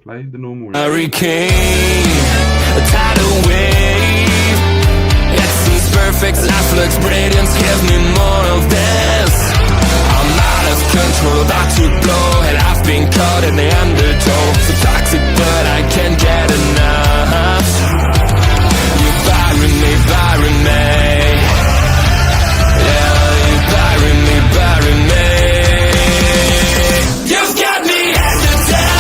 Play the normal. Hurricane, a tidal wave. It seems perfect, life looks brilliant. Give me more of this. I'm out of control, about to blow, and I've been caught in the undertow. So toxic, but I can't get enough. You bury me, bury me. Yeah, you bury me, bury me. You've got me hypnotized.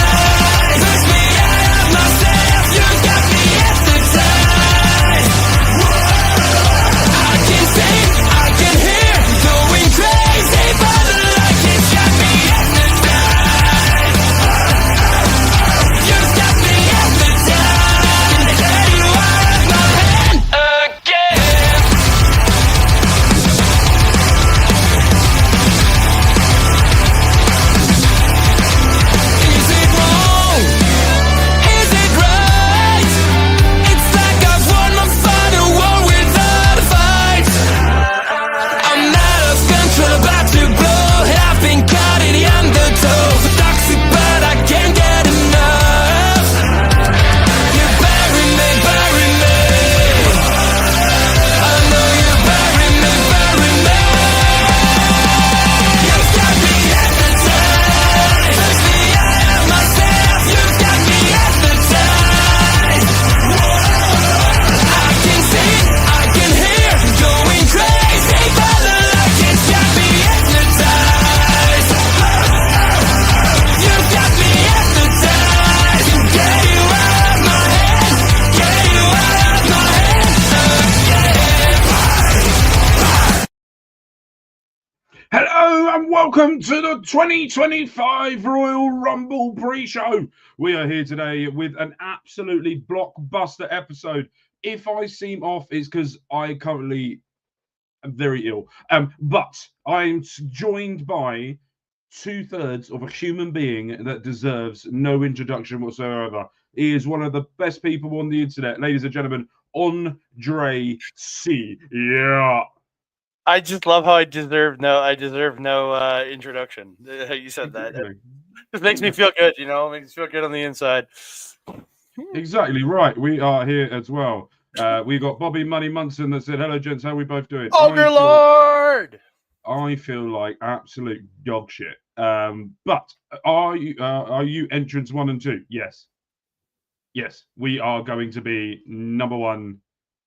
Push me out of myself. You've got me hypnotized. I can see, I can hear, going crazy, but the light has got me hypnotized. You've got me hypnotized. And get you out of my head again. Is it wrong? Is it right? It's like I've won my final war without a fight. I'm out of control, about to blow, and I've been caught in the undertow. So toxic, but I can't get enough. You bury me, bury me. I know you bury me, bury me. You've got me hypnotized. Push me out of myself. You've got me hypnotized. I can see, I can hear, going crazy, but the light has got me hypnotized. You've got me hypnotized. And get you out of my head. Get you out of my head again. Hello and welcome to the 2025 Royal Rumble pre-show. We are here today with an absolutely blockbuster episode. If I seem off, it's because I currently am very ill. But I'm joined by 2/3 of a human being that deserves no introduction whatsoever. He is one of the best people on the internet, ladies and gentlemen, Andre C. Yeah. I just love how I deserve no introduction. You said that. It just makes me feel good, you know, makes me feel good on the inside. Exactly right. We are here as well. We got Bobby Money Munson that said, "Hello, gents. How are we both doing?" Ogre Lord! I feel like absolute dog shit. But are you entrants 1 and 2? Yes. Yes, we are going to be number 1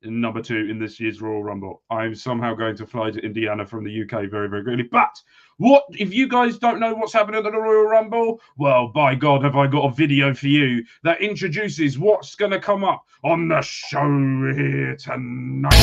and number 2 in this year's Royal Rumble. I'm somehow going to fly to Indiana from the UK very, very quickly. But what if you guys don't know what's happening at the Royal Rumble? Well, by God, have I got a video for you that introduces what's going to come up on the show here tonight.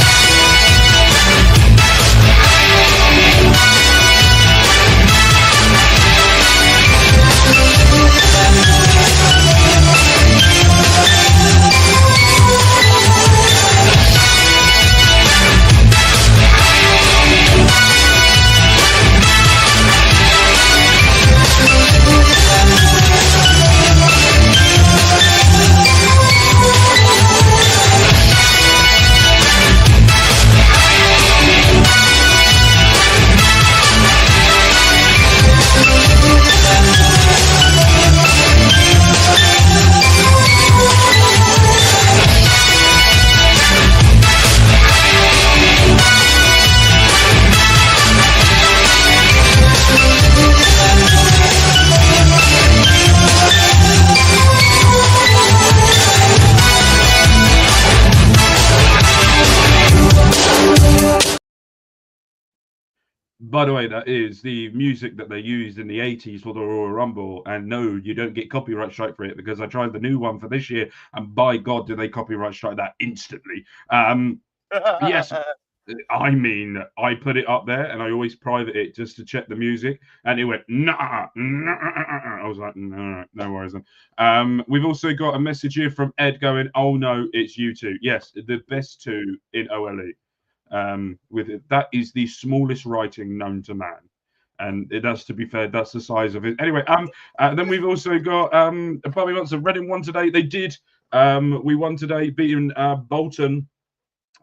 By the way, that is the music that they used in the 80s for the Royal Rumble. And no, you don't get copyright strike for it because I tried the new one for this year. And by God, did they copyright strike that instantly. Yes, I mean, I put it up there and I always private it just to check the music. And it went, nah. I was like, no worries then. We've also got a message here from Ed going, oh no, it's you two. Yes, the best two in OLE. With it, that is the smallest writing known to man, and it has to be fair. That's the size of it. Anyway, then we've also got Bobby Munson. Reading won today. They did. We won today, beating Bolton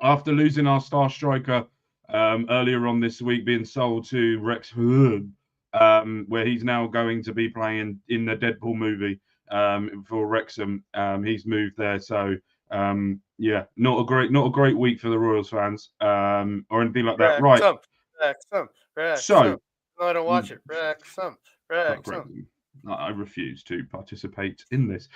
after losing our star striker earlier on this week, being sold to Rex Hood, where he's now going to be playing in the Deadpool movie. for Wrexham. He's moved there, so yeah, not a great week for the Royals fans, or anything like that. Right. Wrexham. So No, I don't watch it. Wrexham. I refuse to participate in this.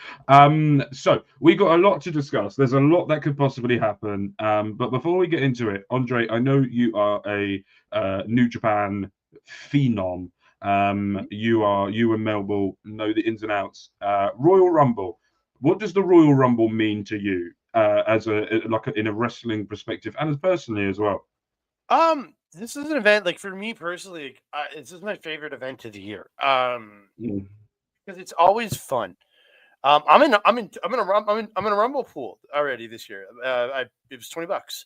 So we got a lot to discuss. There's a lot that could possibly happen. But before we get into it, Andre, I know you are a New Japan phenom. You and Melville know the ins and outs. Royal Rumble. What does the Royal Rumble mean to you, as in a wrestling perspective, and as personally as well? This is an event, like, for me personally, this is my favorite event of the year. Because it's always fun. I'm in a Rumble pool already this year. It was $20.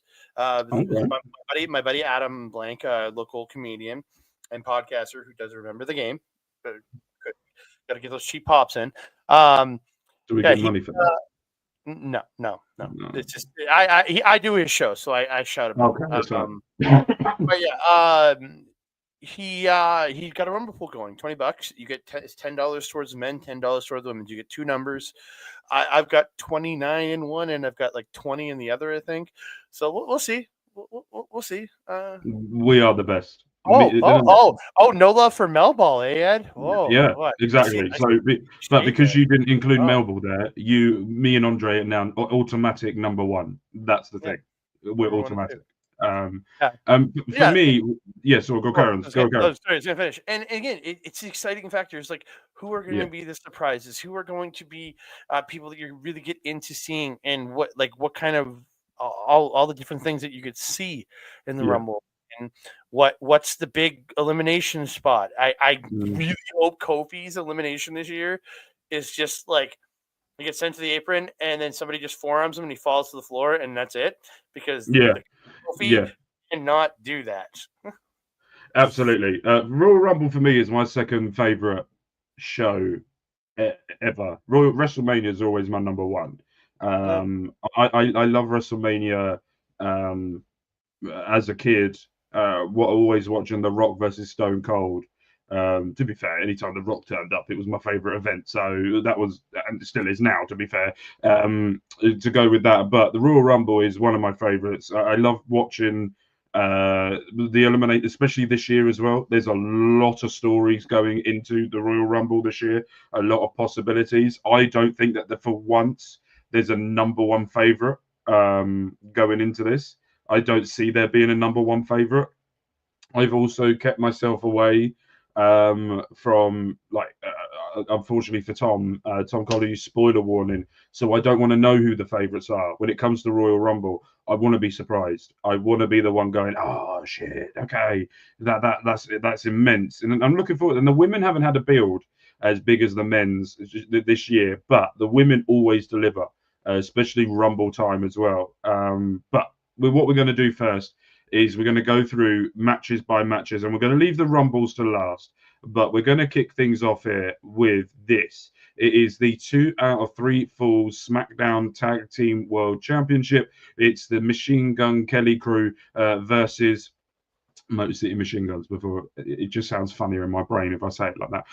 My buddy Adam Blank, a local comedian and podcaster who does remember the game, but got to get those cheap pops in. Do we get money for that? No. It's just I do his show, so I shout him out. But yeah, he got a Rumble pool going. $20. You get $10 towards the men, $10 towards the women. You get two numbers. I've got 29 in one, and I've got like 20 in the other, I think. So we'll see. We'll see. We are the best. No love for Melball, eh, Ed? Yeah, exactly. But because you didn't include Melville there, me and Andre are now automatic number one. That's the thing. We're automatic. For me, so go Karen. Go Karen. Sorry, it's gonna finish. And again, it's the exciting factors, like who are going to be the surprises, who are going to be people that you really get into seeing, and what kind of all the different things that you could see in the Rumble. And what's the big elimination spot? I really hope Kofi's elimination this year is just like he gets sent to the apron and then somebody just forearms him and he falls to the floor and that's it. Because Kofi cannot do that. Absolutely. Royal Rumble for me is my second favorite show ever. WrestleMania is always my number one. I love WrestleMania as a kid. Always watching The Rock versus Stone Cold. To be fair, anytime The Rock turned up, it was my favorite event. So that was, and still is now, to be fair, to go with that. But the Royal Rumble is one of my favorites. I love watching the eliminate, especially this year as well. There's a lot of stories going into the Royal Rumble this year, a lot of possibilities. I don't think that for once there's a number one favorite going into this. I don't see there being a number one favorite. I've also kept myself away from, unfortunately for Tom Cody, spoiler warning. So I don't want to know who the favorites are. When it comes to Royal Rumble, I want to be surprised. I want to be the one going, oh shit, okay, that's immense. And I'm looking forward. And the women haven't had a build as big as the men's this year, but the women always deliver, especially Rumble time as well. But what we're going to do first is we're going to go through matches by matches, and we're going to leave the Rumbles to last. But we're going to kick things off here with this. It is the 2 out of 3 Falls SmackDown Tag Team World Championship. It's the Machine Gun Kelly crew versus Motor City Machine Guns. Before it just sounds funnier in my brain if I say it like that.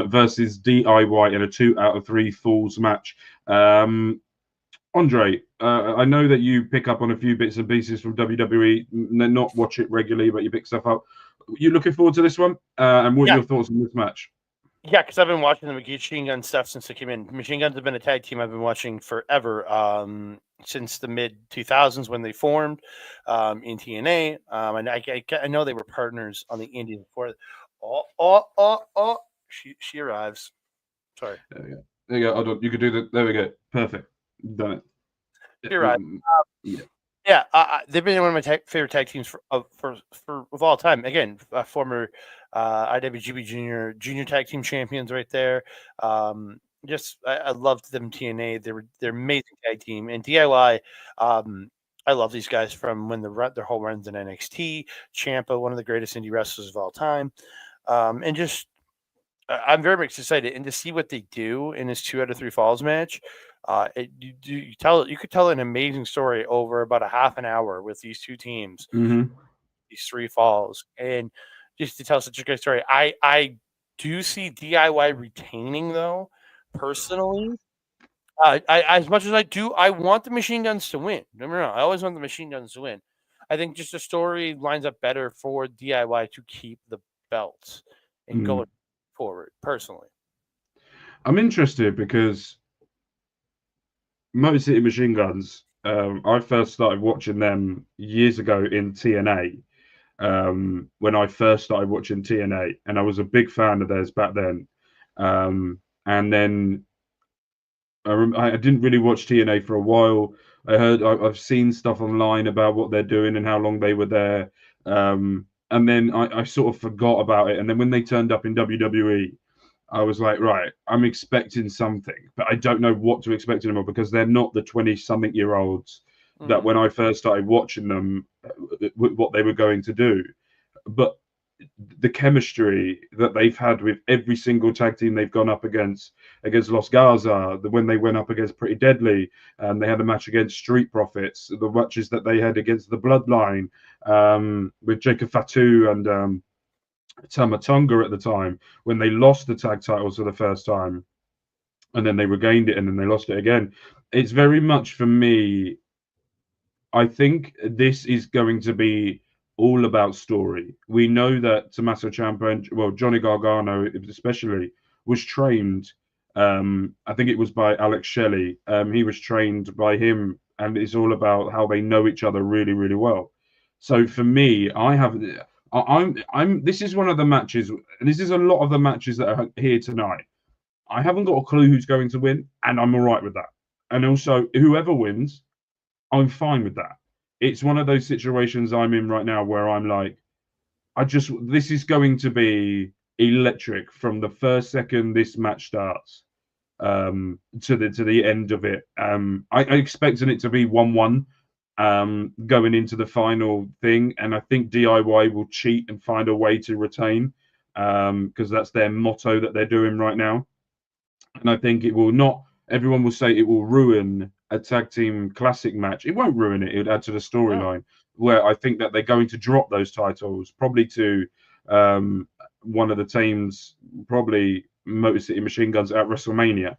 Versus DIY in a 2 out of 3 Falls match. Andre, I know that you pick up on a few bits and pieces from WWE, not watch it regularly, but you pick stuff up. You looking forward to this one? And what are your thoughts on this match? Yeah, because I've been watching the Machine Gun stuff since it came in. Machine Guns have been a tag team I've been watching forever, since the mid-2000s when they formed in TNA. And I know they were partners on the Indies before. She arrives. Sorry. There you go. Hold on. You could do that. There we go. Perfect. Done it. You're right. They've been one of my favorite tag teams of all time. Again, former IWGP junior tag team champions, right there. I loved them. TNA. They're amazing tag team, and DIY. I love these guys from when their whole runs in NXT. Ciampa, one of the greatest indie wrestlers of all time, and just I'm very much excited, and to see what they do in this 2 out of 3 Falls match. You could tell an amazing story over about a half an hour with these two teams, these 3 Falls, and just to tell such a great story. I do see DIY retaining though, personally, I as much as I want the Machine Guns to win. Don't get me wrong, I always want the Machine Guns to win. I think just the story lines up better for DIY to keep the belts and go forward. Personally, I'm interested because Motor City Machine Guns. I first started watching them years ago in TNA. When I first started watching TNA, and I was a big fan of theirs back then. And then I didn't really watch TNA for a while. I've seen stuff online about what they're doing and how long they were there. And then I sort of forgot about it. And then when they turned up in WWE, I was like, right, I'm expecting something, but I don't know what to expect anymore because they're not the 20-something-year-olds that when I first started watching them, what they were going to do. But the chemistry that they've had with every single tag team they've gone up against Los Garza, when they went up against Pretty Deadly, they had a match against Street Profits, the matches that they had against the Bloodline, with Jacob Fatu and Tama Tonga at the time, when they lost the tag titles for the first time, and then they regained it and then they lost it again. It's very much for me. I think this is going to be all about story. We know that Tommaso Ciampa, well, Johnny Gargano especially, was trained. I think it was by Alex Shelley. He was trained by him, and it's all about how they know each other really, really well. So for me, I'm. This is one of the matches, and this is a lot of the matches that are here tonight. I haven't got a clue who's going to win, and I'm all right with that. And also, whoever wins, I'm fine with that. It's one of those situations I'm in right now where I'm like, this is going to be electric from the first second this match starts to the end of it. I expecting it to be 1-1 going into the final thing, and I think DIY will cheat and find a way to retain because that's their motto that they're doing right now. And I think it will not. Everyone will say it will ruin a tag team classic match. It won't ruin it. It would add to the storyline. Where I think that they're going to drop those titles probably to one of the teams, probably Motor City Machine Guns at WrestleMania,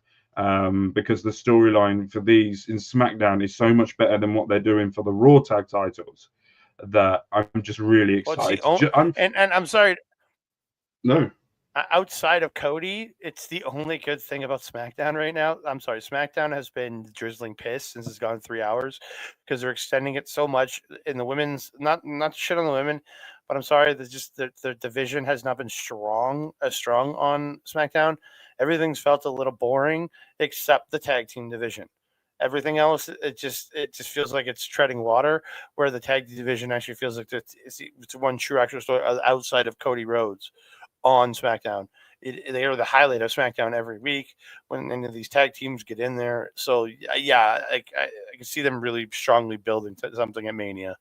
because the storyline for these in SmackDown is so much better than what they're doing for the Raw tag titles. That I'm just really excited. And I'm sorry. No. Outside of Cody, it's the only good thing about SmackDown right now. I'm sorry, SmackDown has been drizzling piss since it's gone 3 hours because they're extending it so much in the women's. Not shit on the women, but I'm sorry, the division has not been strong on SmackDown. Everything's felt a little boring except the tag team division. Everything else, it just feels like it's treading water. Where the tag division actually feels like it's one true actual story outside of Cody Rhodes on SmackDown. They are the highlight of SmackDown every week when any of these tag teams get in there. So yeah, I can see them really strongly building something at Mania.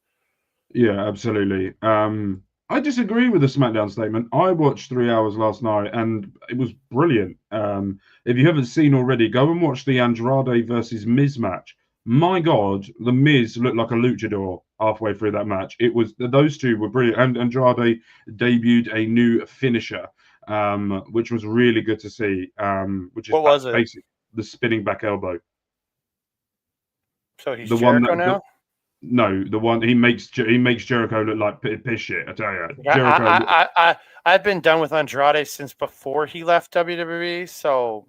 Yeah, absolutely. I disagree with the SmackDown statement. I watched 3 hours last night and it was brilliant. If you haven't seen already, go and watch the Andrade versus Miz match. My God, the Miz looked like a luchador halfway through that match. Those two were brilliant. And Andrade debuted a new finisher, which was really good to see. Which is basically the spinning back elbow. So he's Jericho now? No, the one he makes Jericho look like piss shit. I tell you, Jericho. I've been done with Andrade since before he left WWE. So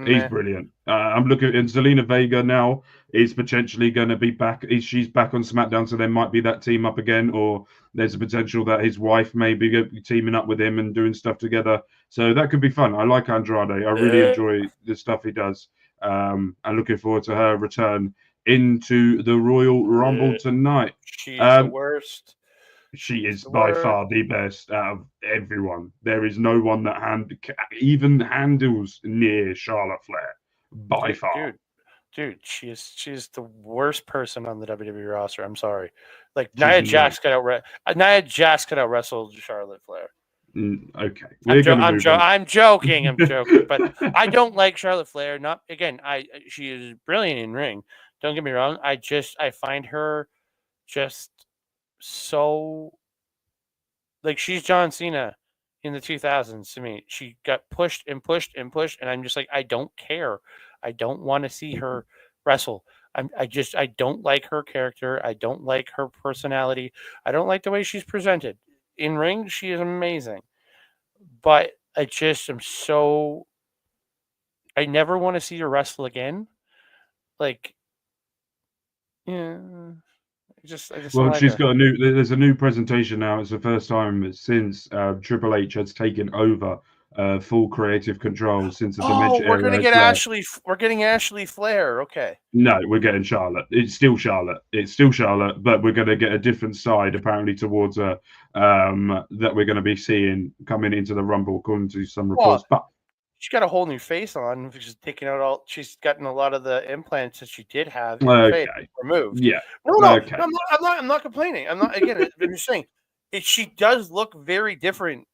he's brilliant. I'm looking at Zelina Vega now is potentially going to be back. She's back on SmackDown, so there might be that team up again, or there's a potential that his wife may be teaming up with him and doing stuff together. So that could be fun. I like Andrade. I really enjoy the stuff he does. I'm looking forward to her return into the Royal Rumble tonight. She's the worst. She is by far the best out of everyone. There is no one that even handles near Charlotte Flair by far. Dude, she is the worst person on the WWE roster. I'm sorry. Like Nia Jax could out wrestle Charlotte Flair. Okay, I'm joking, but I don't like Charlotte Flair. She is brilliant in ring. Don't get me wrong. I find her just so like she's John Cena in the 2000s to me. She got pushed and pushed and pushed, and I'm just like, I don't care. I don't want to see her wrestle. I don't like her character. I don't like her personality. I don't like the way she's presented. In ring, she is amazing. But I just am so... I never want to see her wrestle again. Like, yeah, I just Well, don't like she's her. got a new. There's a new presentation now. It's the first time since Triple H has taken over full creative control since the Oh, dementia we're gonna era. get Ashley. We're getting Ashley Flair. Okay. No, we're getting Charlotte. It's still Charlotte. It's still Charlotte, but we're going to get a different side apparently towards her that we're going to be seeing coming into the Rumble, according to some reports. But she's got a whole new face on. She's taking out all. She's gotten a lot of the implants that she did have in her face removed. Yeah. No. Okay. I'm not complaining. I'm not. Again, I'm just saying. She does look very different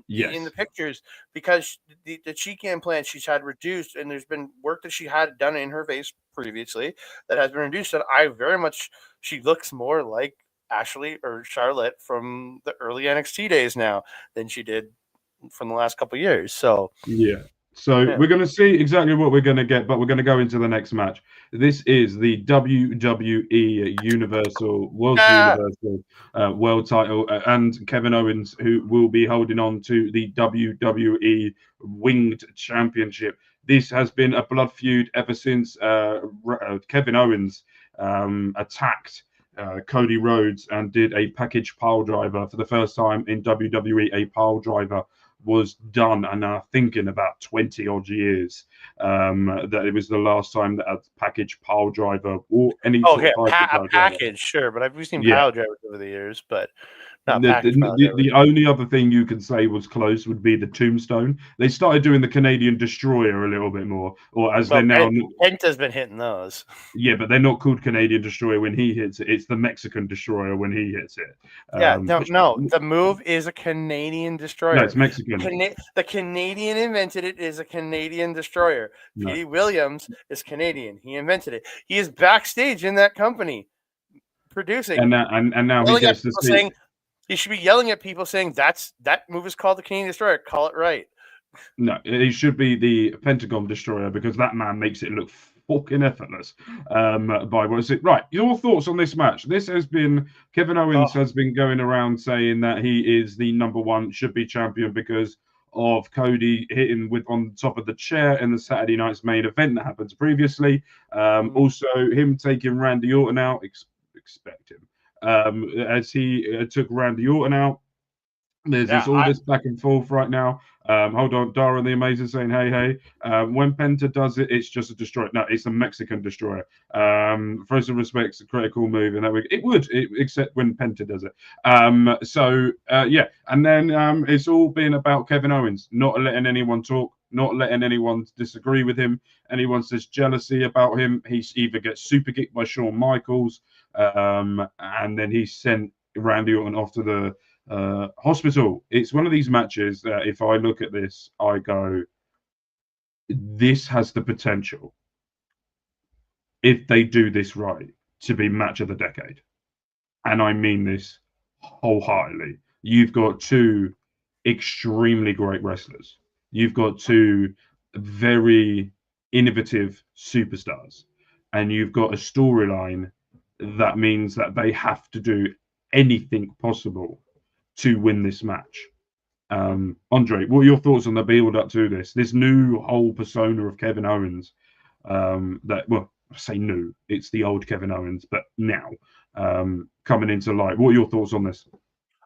in the pictures because the cheek implants she's had reduced, and there's been work that she had done in her face previously that has been reduced. And she looks more like Ashley or Charlotte from the early NXT days now than she did from the last couple of years. So we're going to see exactly what we're going to get, but we're going to go into the next match. This is the WWE Universal World title, and Kevin Owens, who will be holding on to the WWE Winged Championship. This has been a blood feud ever since Kevin Owens attacked Cody Rhodes and did a package pile driver for the first time in WWE. A pile driver was done, and I think in about 20 odd years that it was the last time that a package pile driver or any sort of package, sure, but we've seen pile drivers over the years, but the only other thing you can say was close would be the Tombstone. They started doing the Canadian Destroyer a little bit more, or as they're now. Penta's been hitting those. Yeah, but they're not called Canadian Destroyer when he hits it. It's the Mexican Destroyer when he hits it. No. The move is a Canadian Destroyer. No, it's Mexican. The Canadian invented it. Is a Canadian Destroyer. No. Petey Williams is Canadian. He invented it. He is backstage in that company producing. And now he gets to see. He should be yelling at people saying that move is called the Canadian Destroyer. Call it right. No, it should be the Pentagon Destroyer because that man makes it look fucking effortless. By what is it? Right, your thoughts on this match? This has been Kevin Owens has been going around saying that he is the number one, should be champion because of Cody hitting on top of the chair in the Saturday night's main event that happened previously. Also, him taking Randy Orton out. Expect him. As he took Randy Orton out. There's this back and forth right now. Hold on, Dara the Amazing saying, hey. When Penta does it, it's just a destroyer. No, it's a Mexican destroyer. Frozen respects a critical move, and it would, except when Penta does it. And then it's all been about Kevin Owens, not letting anyone talk, not letting anyone disagree with him. Anyone says jealousy about him, he either gets super kicked by Shawn Michaels, and then he's sent Randy Orton off to the hospital. It's one of these matches that if I look at this, I go, this has the potential, if they do this right, to be match of the decade. And I mean this wholeheartedly. You've got two extremely great wrestlers. You've got two very innovative superstars. And you've got a storyline that means that they have to do anything possible to win this match. Andre, what are your thoughts on the build up to this new whole persona of Kevin Owens? I say new, it's the old Kevin Owens, but now coming into light. What are your thoughts on this?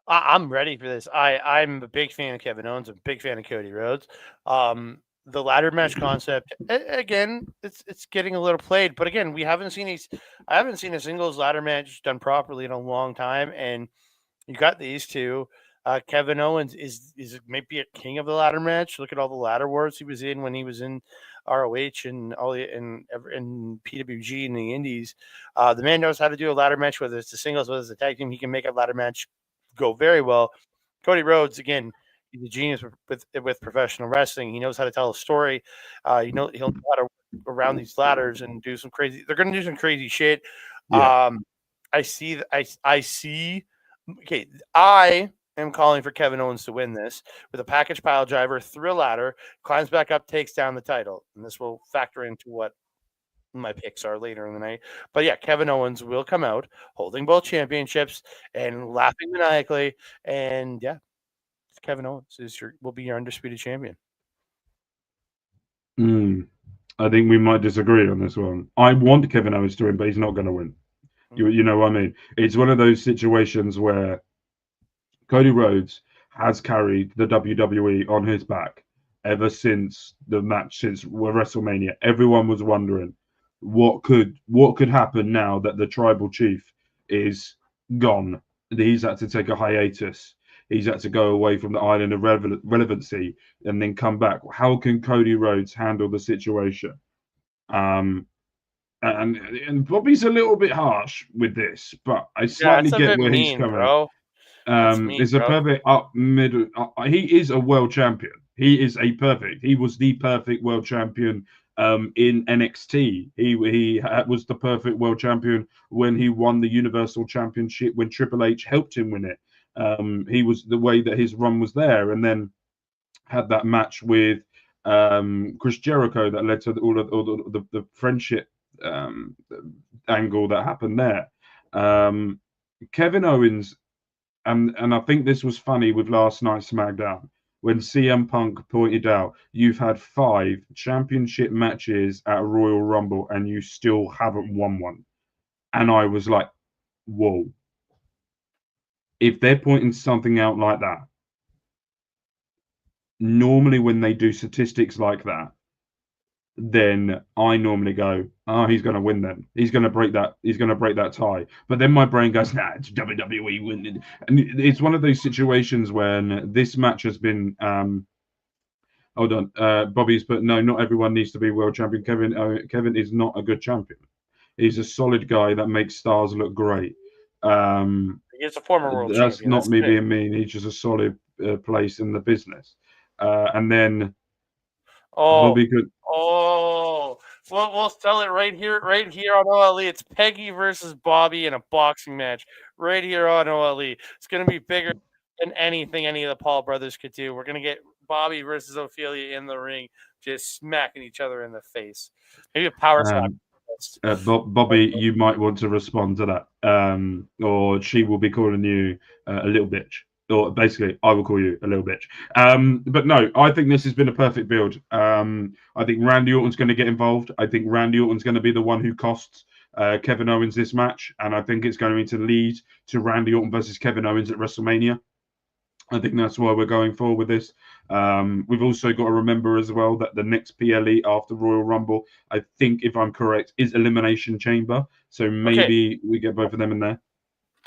I'm ready for this. I'm a big fan of Kevin Owens. I'm a big fan of Cody Rhodes. The ladder match concept, again, it's getting a little played, but again, I haven't seen a singles ladder match done properly in a long time, and you got these two. Kevin Owens is maybe a king of the ladder match. Look at all the ladder wars he was in when he was in ROH and PWG and the Indies. The man knows how to do a ladder match, whether it's a singles, whether it's a tag team. He can make a ladder match go very well. Cody Rhodes, again, he's a genius with professional wrestling. He knows how to tell a story. He'll know how to work around these ladders and do some crazy. They're going to do some crazy shit. Yeah. I see. Okay, I am calling for Kevin Owens to win this with a package pile driver through a ladder, climbs back up, takes down the title. And this will factor into what my picks are later in the night. But yeah, Kevin Owens will come out holding both championships and laughing maniacally. And yeah, Kevin Owens will be your undisputed champion. I think we might disagree on this one. I want Kevin Owens to win, but he's not going to win. You know what I mean? It's one of those situations where Cody Rhodes has carried the WWE on his back ever since the match, since WrestleMania. Everyone was wondering what could happen now that the tribal chief is gone. He's had to take a hiatus. He's had to go away from the island of relevancy and then come back. How can Cody Rhodes handle the situation? And Bobby's a little bit harsh with this, but I slightly get where he's coming. Bro. It's a perfect up middle. He is a world champion. He was the perfect world champion in NXT. He was the perfect world champion when he won the Universal Championship when Triple H helped him win it. He was the way that his run was there, and then had that match with Chris Jericho that led to all of the friendship angle that happened there. Kevin Owens, and I think this was funny with last night's SmackDown when CM Punk pointed out you've had 5 championship matches at Royal Rumble and you still haven't won one. And I was like, whoa. If they're pointing something out like that, normally when they do statistics like that, then I normally go, he's going to win then. He's going to break that tie. But then my brain goes, nah, it's WWE winning. And it's one of those situations when this match has been, hold on, Bobby's put, no, not everyone needs to be world champion. Kevin is not a good champion. He's a solid guy that makes stars look great. He's a former world champion. That's not me being mean. He's just a solid place in the business. And then Bobby could. We'll sell it right here on OLE. It's Peggy versus Bobby in a boxing match right here on OLE. It's going to be bigger than anything any of the Paul brothers could do. We're going to get Bobby versus Ophelia in the ring, just smacking each other in the face. Maybe a power slap. Bobby, you might want to respond to that, or she will be calling you a little bitch. Or basically, I will call you a little bitch. But no, I think this has been a perfect build. I think Randy Orton's going to get involved. I think Randy Orton's going to be the one who costs Kevin Owens this match. And I think it's going to lead to Randy Orton versus Kevin Owens at WrestleMania. I think that's why we're going forward with this. We've also got to remember as well that the next PLE after Royal Rumble, I think, if I'm correct, is Elimination Chamber. So maybe we get both of them in there.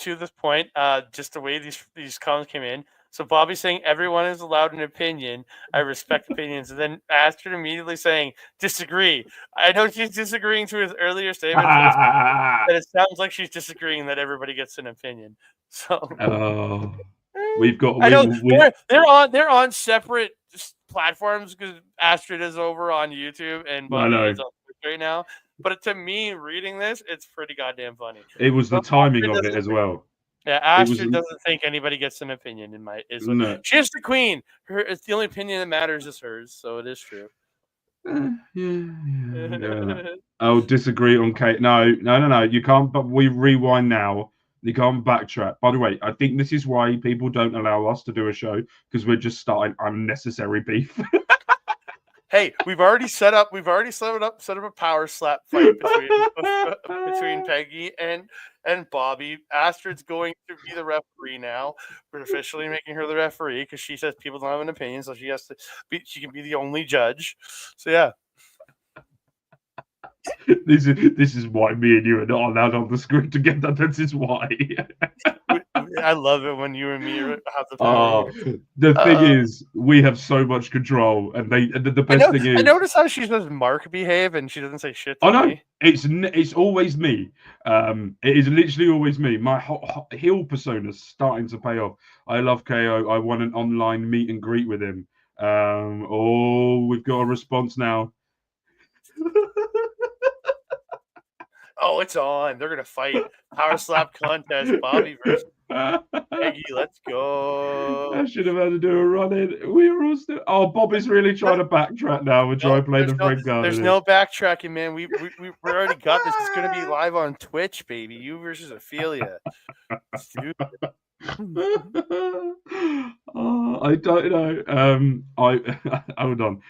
To this point, just the way these comments came in. So Bobby saying everyone is allowed an opinion. I respect opinions. And then Astrid immediately saying disagree. I know she's disagreeing to his earlier statement, but it sounds like she's disagreeing that everybody gets an opinion. So we've got. I know they're on separate platforms because Astrid is over on YouTube and Bobby is on Twitch right now. But to me, reading this, it's pretty goddamn funny. It was the timing of it as well. Yeah, Astrid doesn't think anybody gets an opinion. No. She's the queen. It's the only opinion that matters is hers, so it is true. Yeah. I'll disagree on Kate. No. You can't. But we rewind now. You can't backtrack. By the way, I think this is why people don't allow us to do a show because we're just starting unnecessary beef. Hey, we've already set up a power slap fight between Peggy and Bobby. Astrid's going to be the referee now. We're officially making her the referee because she says people don't have an opinion, so she can be the only judge. So yeah. This is why me and you are not allowed on the screen together. This is why. I love it when you and me have the power. The thing is, we have so much control, and the best thing is. I notice how she says Mark behave, and she doesn't say shit to me. It's always me. It is literally always me. My heel persona is starting to pay off. I love KO. I want an online meet and greet with him. We've got a response now. Oh, it's on. They're going to fight. Power slap contest. Bobby versus Peggy, let's go. I should have had to do a run in. We were all still. Oh, Bob is really trying to backtrack now and try and play the friend card. There's no backtracking, man. We already got this. It's gonna be live on Twitch, baby. You versus Ophelia. Dude. I don't know. I hold on.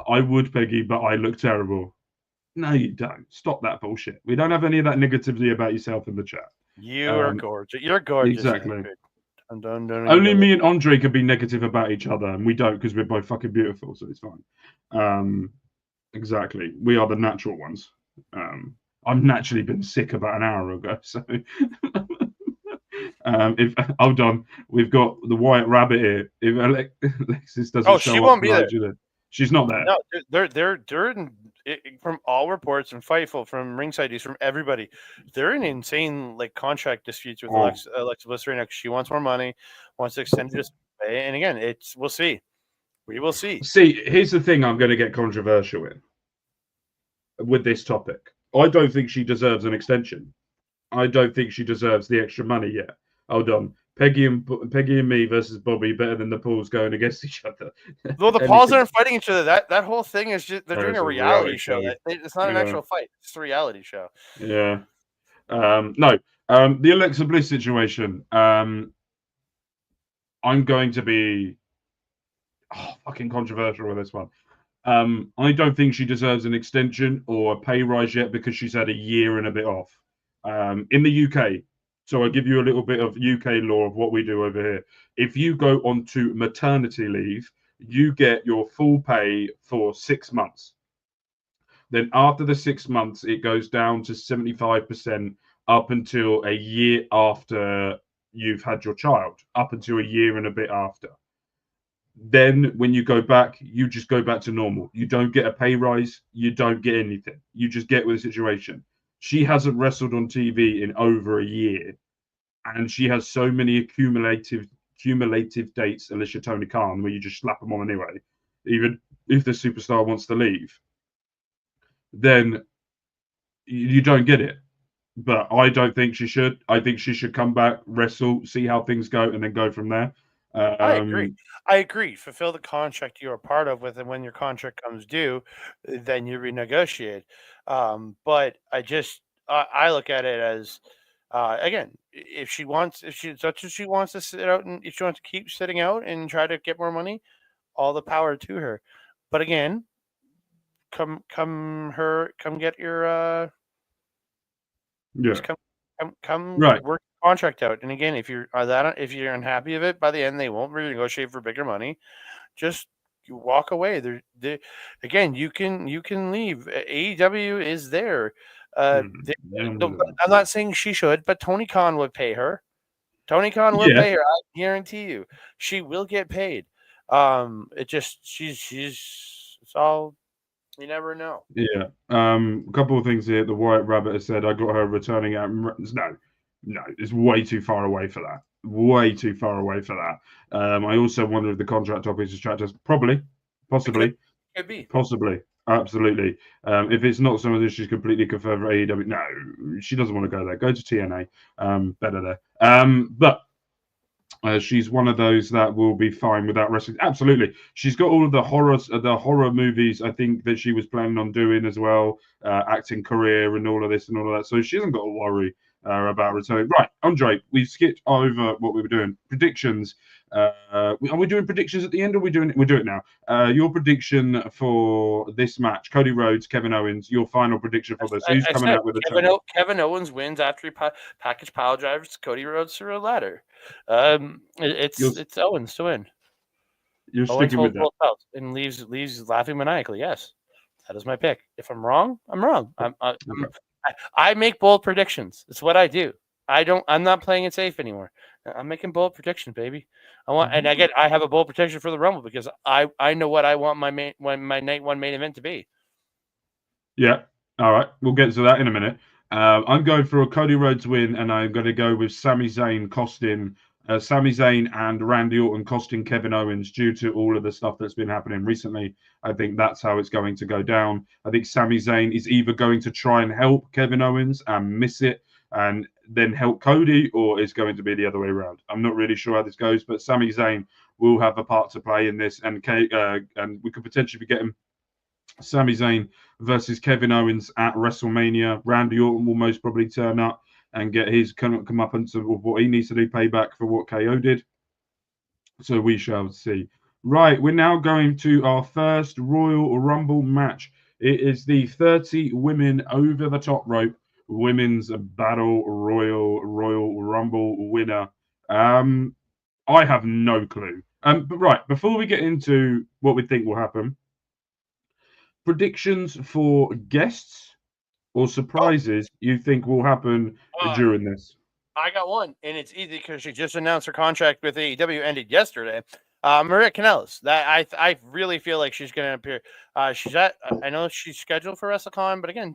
I would, Peggy, but I look terrible. No, you don't. Stop that bullshit. We don't have any of that negativity about yourself in the chat. You are gorgeous. You're gorgeous. Exactly. Only me and Andre could be negative about each other, and we don't because we're both fucking beautiful, so it's fine. Exactly. We are the natural ones. I've naturally been sick about an hour ago, so if hold on, we've got the White Rabbit here. If Alexis doesn't show she up, won't be there. She's not there. No, they're in, from all reports and Fightful, from ringside dudes, from everybody. They're in insane like contract disputes with Alexa Bliss right now because she wants more money, wants to extend this. And again, we'll see. We will see. See, here's the thing: I'm going to get controversial with this topic. I don't think she deserves an extension. I don't think she deserves the extra money yet. Hold on. Peggy and me versus Bobby, better than the Pauls going against each other. Well, the Pauls aren't fighting each other. That whole thing is just they're doing a reality show. It's not an actual fight. It's a reality show. Yeah. No. The Alexa Bliss situation. I'm going to be fucking controversial with this one. I don't think she deserves an extension or a pay rise yet because she's had a year and a bit off. In the UK. So I'll give you a little bit of UK law of what we do over here. If you go onto maternity leave, you get your full pay for 6 months. Then after the 6 months, it goes down to 75% up until a year after you've had your child, up until a year and a bit after. Then when you go back, you just go back to normal. You don't get a pay rise. You don't get anything. You just get with the situation. She hasn't wrestled on TV in over a year, and she has so many cumulative dates, Alicia Tony Khan, where you just slap them on anyway. Even if the superstar wants to leave, then you don't get it. But I don't think she should. I think she should come back, wrestle, see how things go, and then go from there. I agree. Fulfill the contract you're a part of with, and when your contract comes due, then you renegotiate. But I look at it as, again, if she wants to sit out, and if she wants to keep sitting out and try to get more money, all the power to her. But again, come get your come right. Work the contract out. And again, if you're unhappy of it, by the end they won't renegotiate for bigger money. Just you walk away. Again, you can leave. AEW is there. I'm not saying she should, but Tony Khan would pay her. Tony Khan will pay her. I guarantee you, she will get paid. It's all, you never know. Yeah. A couple of things here. The White Rabbit has said, I got her returning out. No, it's way too far away for that. Way too far away for that. I also wonder if the contract topic is tracked as possibly. Could be. Possibly. Absolutely. If it's not someone that she's completely confirmed for AEW, no, she doesn't want to go there. Go to TNA. Better there. But she's one of those that will be fine without wrestling. Absolutely. She's got all of the horror movies, I think, that she was planning on doing as well, acting career and all of this and all of that. So she hasn't got to worry about returning. Right, Andre, we skipped over what we were doing. Predictions. Are we doing predictions at the end, or we're doing it now? Your prediction for this match, Cody Rhodes, Kevin Owens, your final prediction for this. Who's coming out with the Kevin Owens wins after he package pile drives Cody Rhodes through a ladder. It's Owens to win. You're Owens sticking with that. And leaves laughing maniacally. Yes, that is my pick. If I'm wrong, I'm wrong. I make bold predictions. It's what I do. I'm not playing it safe anymore. I'm making bold predictions, baby. And again, I have a bold prediction for the Rumble because I know what I want my night one main event to be. Yeah. All right. We'll get to that in a minute. I'm going for a Cody Rhodes win, and I'm going to go with Sami Zayn and Randy Orton costing Kevin Owens due to all of the stuff that's been happening recently. I think that's how it's going to go down. I think Sami Zayn is either going to try and help Kevin Owens and miss it and then help Cody, or is going to be the other way around. I'm not really sure how this goes, but Sami Zayn will have a part to play in this, and we could potentially be getting Sami Zayn versus Kevin Owens at WrestleMania. Randy Orton will most probably turn up and get his come up into what he needs to do, payback for what KO did. So we shall see. Right, we're now going to our first Royal Rumble match. It is the 30 women over the top rope women's battle Royal Rumble winner. I have no clue. But right, before we get into what we think will happen, predictions for guests or surprises you think will happen during this? I got one, and it's easy because she just announced her contract with AEW ended yesterday. Maria Kanellis. That I really feel like she's going to appear. She's at. I know she's scheduled for WrestleCon, but again,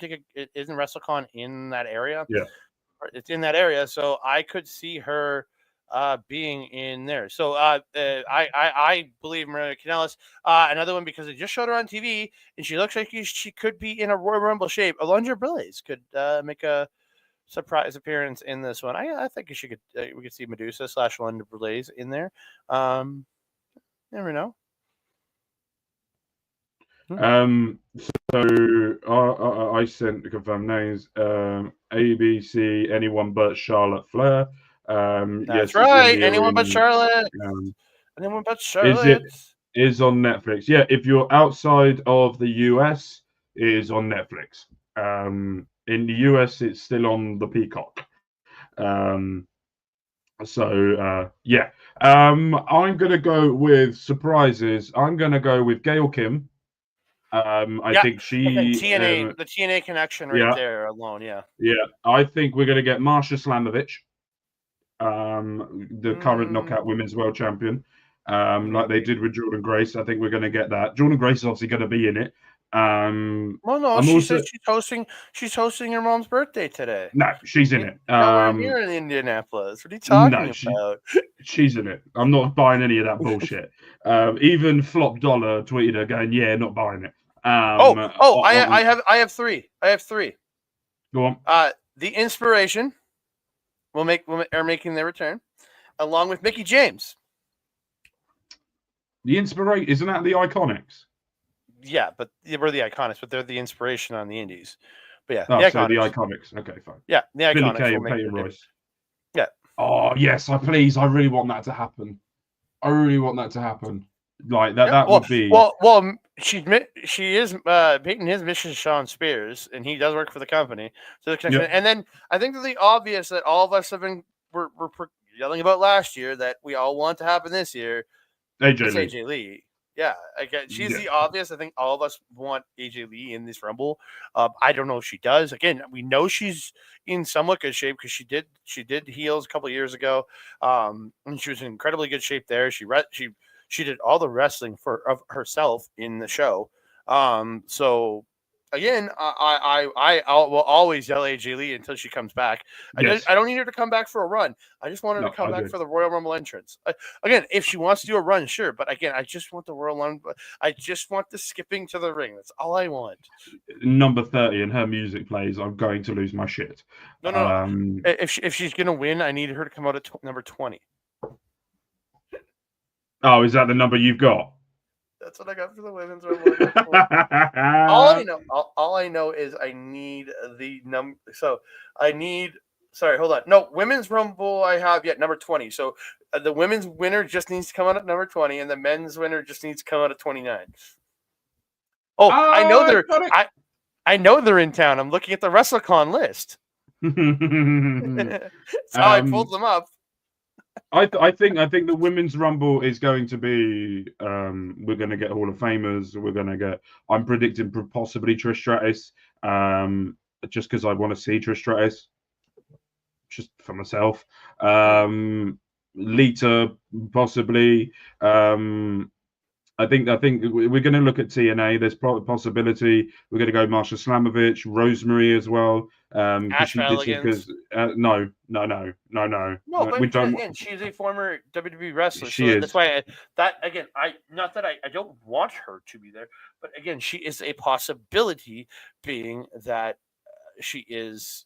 isn't WrestleCon in that area? Yeah, it's in that area, so I could see her being in there. So I believe Maria Kanellis. Another one because they just showed her on TV, and she looks like she could be in a Royal Rumble shape. Alundra Blaze could make a surprise appearance in this one. I think we could see Medusa / Alundra Blaze in there. Never know. So I sent the confirmed names. ABC, anyone but Charlotte Flair. That's right. Anyone but Charlotte. Anyone but Charlotte. Is on Netflix. Yeah, if you're outside of the US, it is on Netflix. In the US, it's still on the Peacock. Yeah. I'm gonna go with surprises. I'm gonna go with Gail Kim. I think she TNA, the TNA connection there alone. Yeah. I think we're gonna get Marsha Slamovich, the current Knockout Women's World Champion, like they did with Jordan Grace. I think we're gonna get that. Jordan Grace is obviously gonna be in it. Well, no, she said she's hosting her mom's birthday today. No, she's in it. Here in Indianapolis. What are you talking about? She's in it. I'm not buying any of that bullshit. Even Flop Dollar tweeted her going, "Yeah, not buying it." I have three. Go on. The Inspiration are making their return, along with Mickie James. The Inspiration isn't that the Iconics? Yeah, but we're the Iconics, but they're the Inspiration on the Indies. But yeah, the Iconics. Okay, fine. Yeah, the Iconics. Billy Kay and Peyton Royce. Yeah. Oh yes, I really want that to happen. Like that would be. Well, she is Peyton is Mrs. Sean Spears, and he does work for the company. So the connection, and then I think the obvious that all of us have been we're yelling about last year that we all want to happen this year. AJ Lee. Yeah, again, she's the obvious. I think all of us want AJ Lee in this Rumble. I don't know if she does. Again, we know she's in somewhat good shape because she did heels a couple of years ago, and she was in incredibly good shape there. She did all the wrestling of herself in the show. So again, I will always yell AJ Lee until she comes back. Yes. I don't need her to come back for a run. I just want her to come back for the Royal Rumble entrance. Again, if she wants to do a run, sure. But again, I just want the Royal Rumble. I just want the skipping to the ring. That's all I want. Number 30 and her music plays, I'm going to lose my shit. No. If she's going to win, I need her to come out at number 20. Oh, is that the number you've got? That's what I got for the women's Rumble. All I know is I need the number. So I need. Sorry, hold on. No, women's Rumble I have number 20. So the women's winner just needs to come out at number 20, and the men's winner just needs to come out at 29. Oh, I know they're. I know they're in town. I'm looking at the WrestleCon list. That's how I pulled them up. I think the women's Rumble is going to be we're going to get Hall of Famers. I'm predicting possibly Trish Stratus, just because I want to see Trish Stratus, just for myself. Lita possibly. I think we're going to look at TNA. There's possibility we're going to go Marsha Slamovich, Rosemary as well. Ash Mulligans. No. But we don't. Again, she's a former WWE wrestler. She is. That's why I don't want her to be there, but again, she is a possibility, being that she is.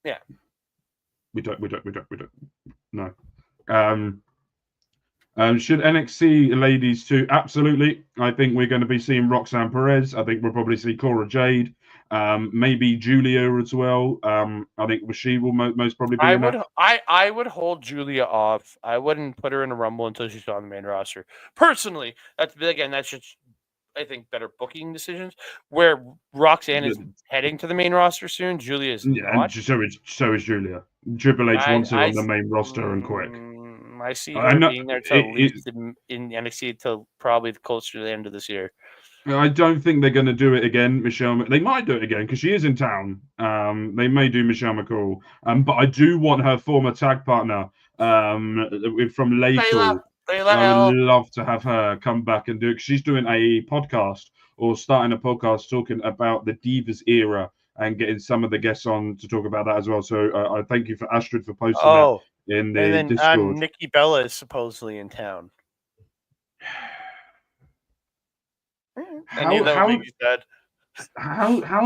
Yeah. We don't. No. Should NXT ladies too? Absolutely. I think we're going to be seeing Roxanne Perez. I think we'll probably see Cora Jade. Maybe Julia as well. I think she will most probably be in that. I would hold Julia off. I wouldn't put her in a Rumble until she's on the main roster. Personally, that's just, I think, better booking decisions. Where Roxanne is heading to the main roster soon, Julia is not. And so is Julia. Triple H wants her on the main roster and quick. I see her being there till at least in NXT until probably closer to the end of this year. I don't think they're going to do it again, Michelle. They might do it again because she is in town. They may do Michelle McCool. But I do want her former tag partner from Lakewood. I would love to have her come back and do it. She's doing a podcast or starting a podcast talking about the Divas era and getting some of the guests on to talk about that as well. So I thank you for Astrid for posting that in the Discord. Nikki Bella is supposedly in town. How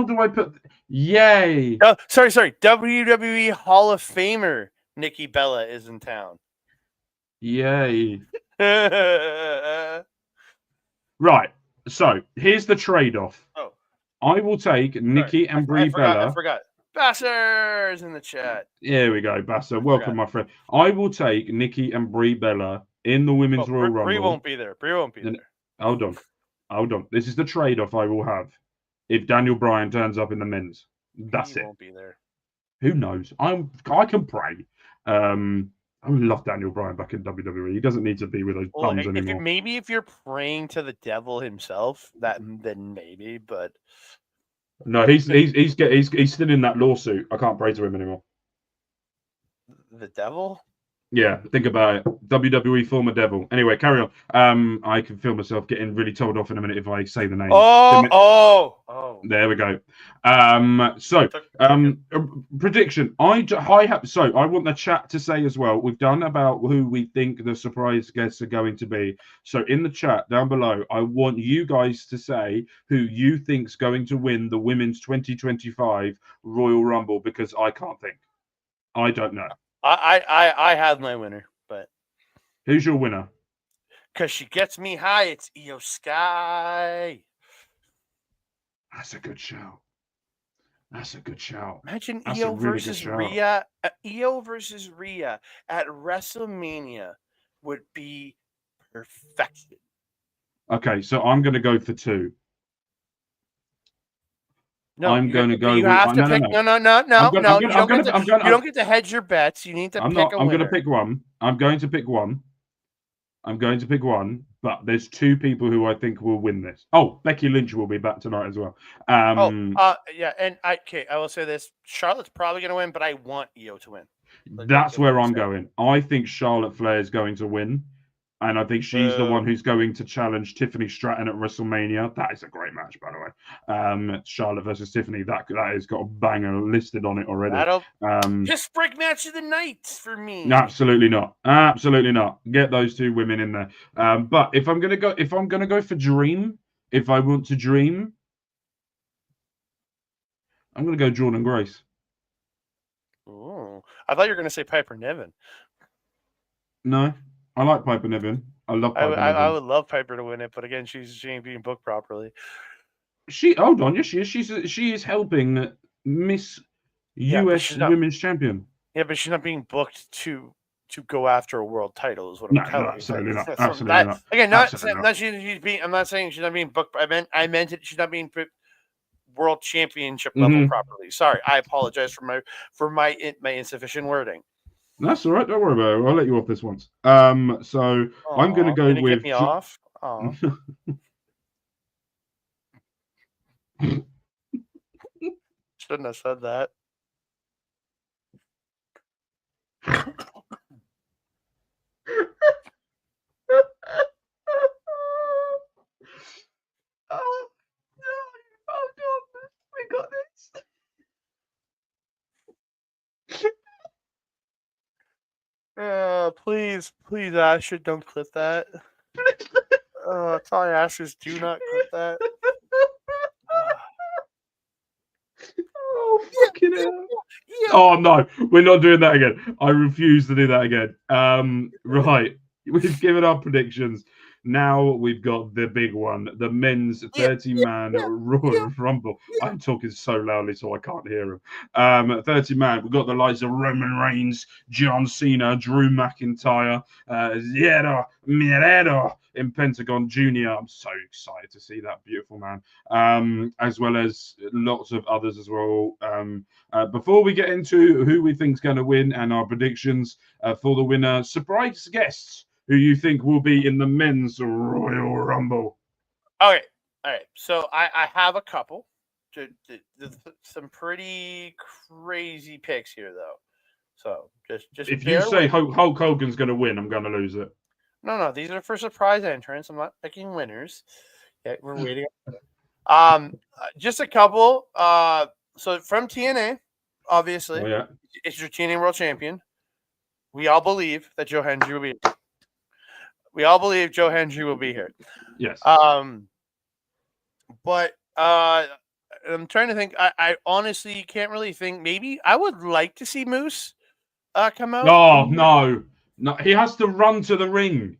do I put? Yay! Oh, sorry. WWE Hall of Famer Nikki Bella is in town. Yay! Right. So here's the trade-off. Oh, I will take Nikki and Brie Bella. I forgot. Basser's in the chat. Here we go, Basser. Welcome, my friend. I will take Nikki and Brie Bella in the Women's Royal Rumble. Brie won't be there. Hold on. This is the trade-off I will have if Daniel Bryan turns up in the men's. That's it. Won't be there. Who knows? I can pray. I would love Daniel Bryan back in WWE. He doesn't need to be with those bums anymore. Maybe if you're praying to the devil himself, then maybe. But no, he's still in that lawsuit. I can't pray to him anymore. The devil? Yeah, think about it. WWE former devil. Anyway, carry on. I can feel myself getting really told off in a minute if I say the name. Oh. There we go. Prediction. I want the chat to say as well. We've done about who we think the surprise guests are going to be. So in the chat down below, I want you guys to say who you think's going to win the Women's 2025 Royal Rumble, because I can't think. I don't know. I have my winner, but who's your winner? Because she gets me high. It's Io Sky. That's a good shout. Imagine Io versus Rhea. Io versus Rhea at WrestleMania would be perfection. Okay, so I'm going to go for 2. No, I'm going to go. You have to pick. No. You don't get to hedge your bets. You need to pick a winner. I'm going to pick one. I'm going to pick one. But there's 2 people who I think will win this. Oh, Becky Lynch will be back tonight as well. Yeah, and I will say this: Charlotte's probably going to win, but I want Io to win. That's where I'm going. I think Charlotte Flair is going to win. And I think she's the one who's going to challenge Tiffany Stratton at WrestleMania. That is a great match, by the way. Charlotte versus Tiffany. That has got a banger listed on it already. Just break match of the night for me. Absolutely not. Get those 2 women in there. But if I'm gonna go for dream, if I want to dream, I'm gonna go Jordan Grace. Oh, I thought you were gonna say Piper Niven. No. I like Piper Niven. I love Piper Niven. I would love Piper to win it, but again, she ain't being booked properly. Hold on, yes, she is. She is helping Miss US Women's Champion. Yeah, but she's not being booked to go after a world title. Is what I'm telling you. Absolutely not. Absolutely not. Again, I'm not saying she's not being booked. I meant it. She's not being world championship level properly. Sorry, I apologize for my insufficient wording. That's all right. Don't worry about it. I'll let you off this once. I'm going to go with. Get me off. Oh. Shouldn't have said that. Oh no! We got this. Please, Asher, don't clip that. That's all I ask is do not clip that. Oh, fucking hell. Oh no, we're not doing that again. I refuse to do that again. Right, we've given our predictions. Now we've got the big one, the men's 30-man Royal Rumble. I'm talking so loudly so I can't hear him. 30-man. We've got the likes of Roman Reigns, John Cena, Drew McIntyre, Zero Mirero in Pentagon Jr. I'm so excited to see that beautiful man. As well as lots of others as well. Before we get into who we think is going to win and our predictions for the winner, surprise guests who you think will be in the men's Royal Rumble. Okay, all right. So I have a couple. Some pretty crazy picks here, though. So just if you say Hulk Hogan's going to win, I'm going to lose it. No, these are for surprise entrants. I'm not picking winners. Yeah, we're waiting. Just a couple. So from TNA, obviously, it's your TNA World Champion. We all believe that Joe Hendry will be. We all believe Joe Hendry will be here. Yes. But I'm trying to think. I honestly can't really think. Maybe I would like to see Moose come out. Oh no! He has to run to the ring.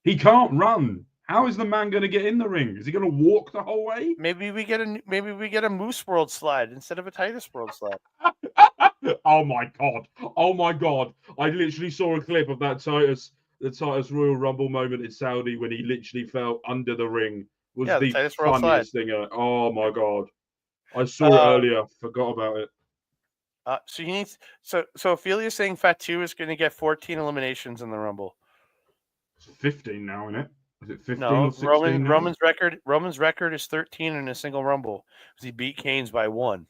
He can't run. How is the man going to get in the ring? Is he going to walk the whole way? Maybe we get a Moose World slide instead of a Titus World slide. Oh my god! Oh my god! I literally saw a clip of that the Titus Royal Rumble moment in Saudi when he literally fell under the ring. Was the funniest thing. Oh my god! I saw it earlier. Forgot about it. So he needs. So Ophelia's saying Fatu is going to get 14 eliminations in the Rumble. It's 15 now, isn't it? Is it 15 no, or 16 now? Roman's record is 13 in a single Rumble. He beat Kane's by 1.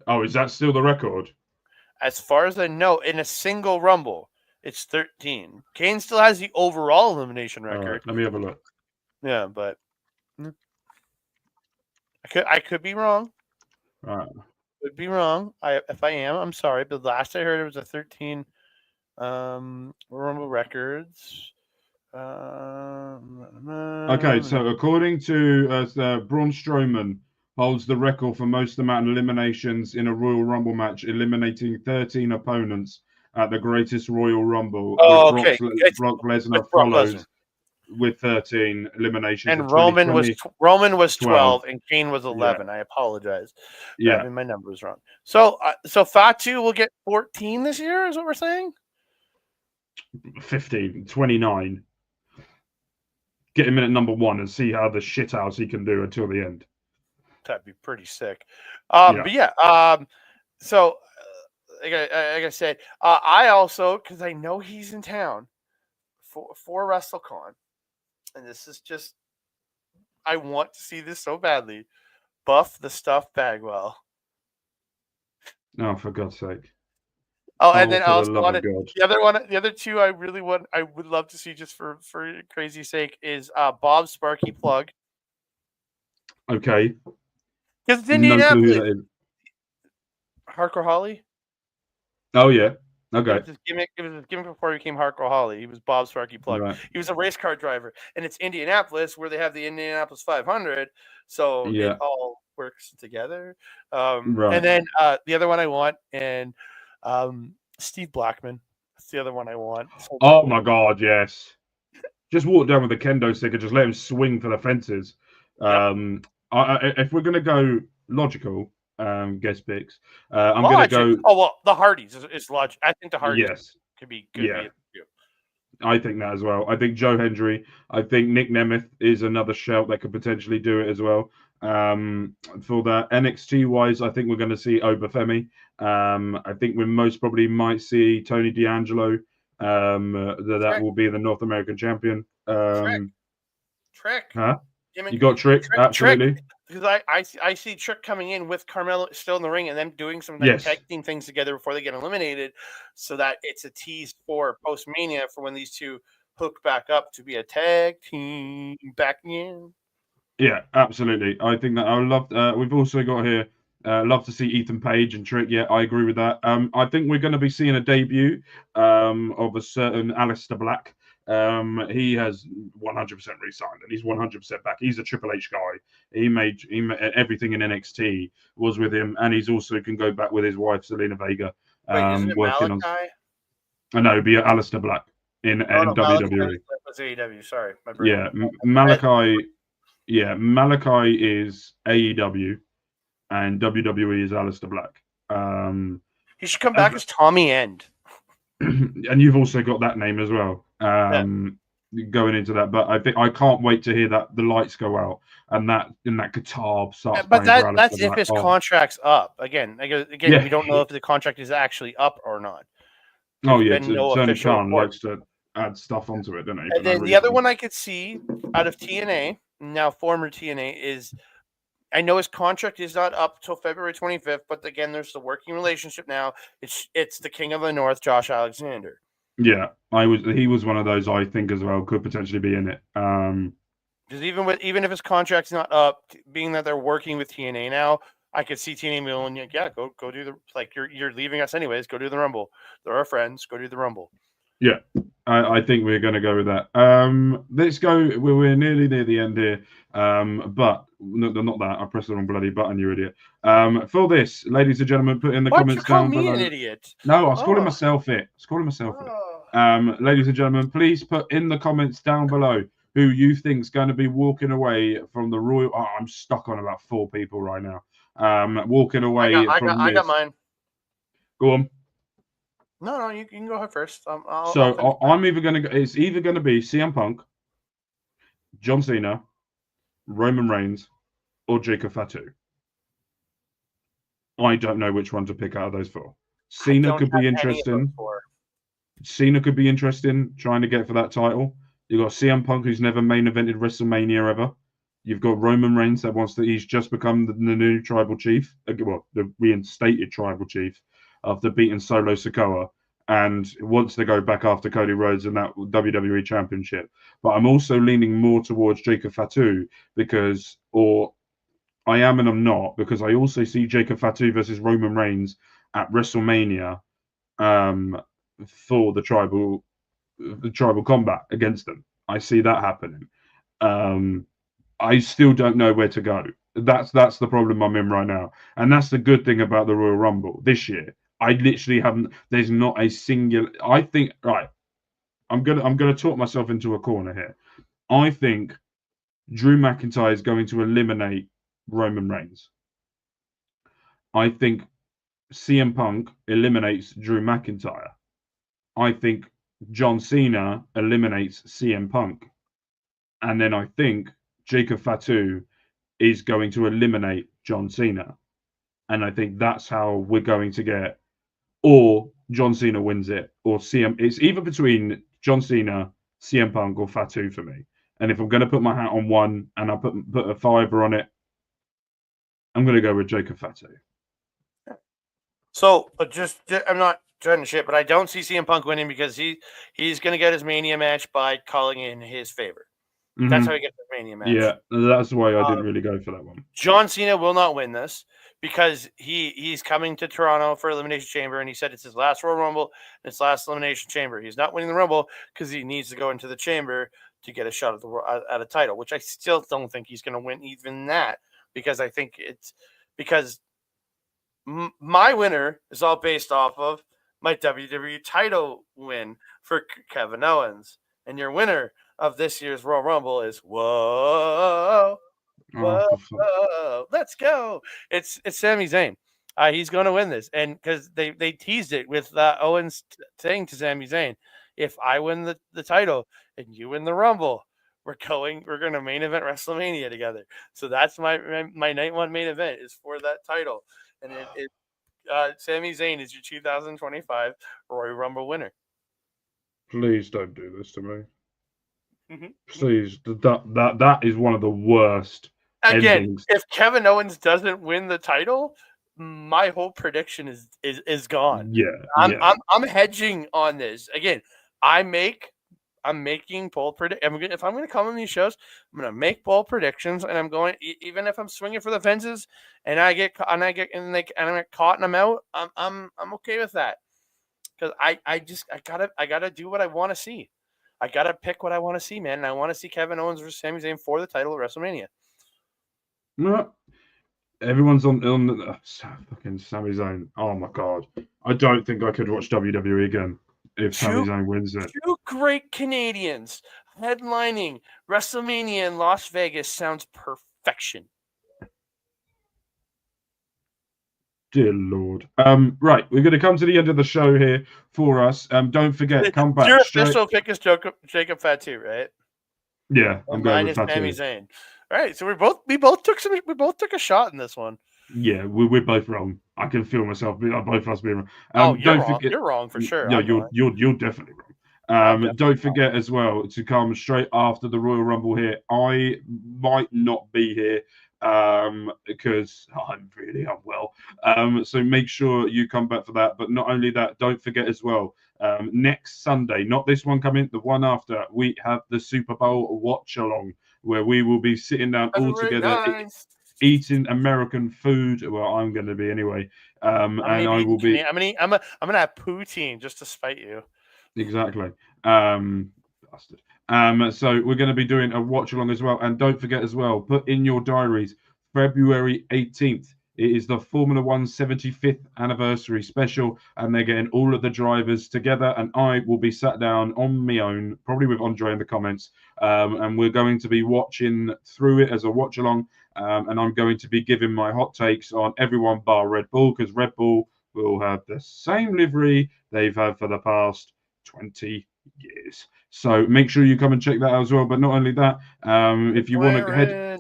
Oh, is that still the record? As far as I know, in a single Rumble, it's 13. Kane still has the overall elimination record. Right, let me have a look. Yeah, but I could be wrong. Right. Could be wrong. If I am, I'm sorry. But last I heard, it was a 13 Rumble records. Okay, so according to Braun Strowman holds the record for most amount of eliminations in a Royal Rumble match, eliminating 13 opponents at the Greatest Royal Rumble. Oh, okay. Brock Lesnar follows with 13 eliminations. And Roman was 12 and Kane was 11. Yeah. I apologize. Yeah, my number was wrong. So Fatu will get 14 this year, is what we're saying? 15, 29. Get him in at number 1 and see how the shithouse he can do until the end. That'd be pretty sick. But yeah, so like I said, I also, because I know he's in town for WrestleCon, and this is just, I want to see this so badly. Buff the Stuff Bagwell. Oh, for God's sake. Oh, and then I also wanted the other two I would love to see just for crazy sake is Bob Sparky Plug. Okay. Because it's Indianapolis. Hardcore Holly? Oh yeah. Okay. It was his gimmick before he became Hardcore Holly. He was Bob Sparky Plug. Right. He was a race car driver. And it's Indianapolis where they have the Indianapolis 500. So it all works together. Right. And then the other one I want, and Steve Blackman. That's the other one I want. Oh my God, yes. Just walk down with a kendo stick and just let him swing for the fences. Yep. If we're gonna go logical, guest picks, I'm gonna go. Oh well, the Hardys is logical. I think the Hardys could be good. Yeah. I think that as well. I think Joe Hendry. I think Nick Nemeth is another shout that could potentially do it as well. For that NXT wise, I think we're going to see Obafemi. I think we most probably might see Tony D'Angelo. That will be the North American champion. Trick. Huh? You got Trick? Absolutely. Trick. Because I see Trick coming in with Carmelo still in the ring and them doing some tag team things together before they get eliminated, so that it's a tease for post-Mania for when these two hook back up to be a tag team back in. Yeah, absolutely. I think that I would love. We've also got here. Love to see Ethan Page and Trick. Yeah, I agree with that. I think we're going to be seeing a debut of a certain Aleister Black. He has 100% re-signed, and he's 100% back. He's a Triple H guy. He made everything in NXT was with him, and he's also can go back with his wife Zelina Vega. Wait, isn't it Working on. Malachi? I know, it'd be Aleister Black in No, WWE. was AEW. Sorry, my brain. Yeah, Malachi. Yeah, Malachi is AEW, and WWE is Aleister Black. He should come back as Tommy End. And you've also got that name as well. Going into that, but I think I can't wait to hear that the lights go out and that guitar starts. But that's if his contract's up. Again, we don't know if the contract is actually up or not. Oh yeah, Tony Khan likes to add stuff onto it, doesn't he? And then the other one I could see out of TNA, now former TNA, is I know his contract is not up till February 25th, but again, there's the working relationship now. It's the King of the North, Josh Alexander. Yeah, he was one of those I think as well could potentially be in it. Because even if his contract's not up, being that they're working with TNA now, I could see TNA going, yeah, go do you're leaving us anyways. Go do the Rumble. They're our friends. Go do the Rumble. Yeah, I think we're going to go with that. Let's go. We're nearly near the end here. But not that. I pressed the wrong bloody button, you idiot. For this, ladies and gentlemen, put in the comments down below. An idiot? No, I was calling myself it. Ladies and gentlemen, please put in the comments down below who you think is going to be walking away from the Royal. Oh, I'm stuck on about 4 people right now. Walking away I from got mine. Go on. No, you can go ahead first. I'm either going to go. It's either going to be CM Punk, John Cena, Roman Reigns, or Jacob Fatu. I don't know which one to pick out of those 4. Cena could be interesting. Cena could be interesting trying to get for that title. You've got CM Punk, who's never main evented WrestleMania ever. You've got Roman Reigns that he's just become the new tribal chief. Well, the reinstated tribal chief after beating Solo Sikoa, and wants to go back after Cody Rhodes in that WWE Championship. But I'm also leaning more towards Jacob Fatu or I am and I'm not, because I also see Jacob Fatu versus Roman Reigns at WrestleMania for the tribal combat against them. I see that happening. I still don't know where to go. That's the problem I'm in right now, and that's the good thing about the Royal Rumble this year. I literally haven't. There's not a singular. I think right. I'm gonna talk myself into a corner here. I think Drew McIntyre is going to eliminate Roman Reigns. I think CM Punk eliminates Drew McIntyre. I think John Cena eliminates CM Punk, and then I think Jacob Fatu is going to eliminate John Cena, and I think that's how we're going to get. Or John Cena wins it, or CM. It's either between John Cena, CM Punk, or Fatu for me. And if I'm going to put my hat on one, and I put a fiver on it, I'm going to go with Jacob Fatu. So, I'm not trying to shit, but I don't see CM Punk winning because he's going to get his Mania match by calling in his favor. Mm-hmm. That's how he gets his Mania match. Yeah, that's why I didn't really go for that one. John Cena will not win this because he's coming to Toronto for Elimination Chamber, and he said it's his last Royal Rumble and his last Elimination Chamber. He's not winning the Rumble because he needs to go into the Chamber to get a shot at a title, which I still don't think he's going to win even that, because I think it's because my winner is all based off of my WWE title win for Kevin Owens, and your winner of this year's Royal Rumble is let's go. It's Sami Zayn. He's going to win this, and because they teased it with Owens saying to Sami Zayn, if I win the title and you win the Rumble, we're going to main event WrestleMania together. So that's my night one main event is for that title, and Sami Zayn is your 2025 Royal Rumble winner. Please don't do this to me. Mm-hmm. Please, that is one of the worst. Again, endings. If Kevin Owens doesn't win the title, my whole prediction is gone. Yeah, I'm hedging on this. Again, I'm making bold predictions. If I'm going to come on these shows, I'm going to make bold predictions, and I'm going even if I'm swinging for the fences, and I get caught and I'm out. I'm okay with that because I gotta do what I want to see. I gotta pick what I want to see, man. And I want to see Kevin Owens versus Sami Zayn for the title at WrestleMania. No, everyone's on the fucking Sami Zayn. Oh my god, I don't think I could watch WWE again if Sami Zayn wins it. Two great Canadians headlining WrestleMania in Las Vegas sounds perfection. Dear Lord. Right, we're going to come to the end of the show here for us. Don't forget, come back. Your official pick is Jacob Fatu, right? Yeah, I'm going with Fatu. Sami Zayn. All right, so we both took a shot in this one. Yeah, we're both wrong. I can feel myself. Both of us being wrong. Don't forget, you're wrong for sure. No, you're definitely wrong. Don't forget as well to come straight after the Royal Rumble here. I might not be here because I'm really unwell. So make sure you come back for that. But not only that, don't forget as well. Next Sunday, not this one coming, the one after, we have the Super Bowl watch along where we will be sitting down all together. Eating American food. Well, I'm going to be anyway, and I will be. I'm gonna have poutine just to spite you. Exactly, bastard. So we're going to be doing a watch along as well, and don't forget as well. Put in your diaries, February 18th. It is the Formula One 75th anniversary special, and they're getting all of the drivers together, and I will be sat down on my own, probably with Andre in the comments, and we're going to be watching through it as a watch along. And I'm going to be giving my hot takes on everyone bar Red Bull, because Red Bull will have the same livery they've had for the past 20 years. So make sure you come and check that out as well. But not only that, if you want to head...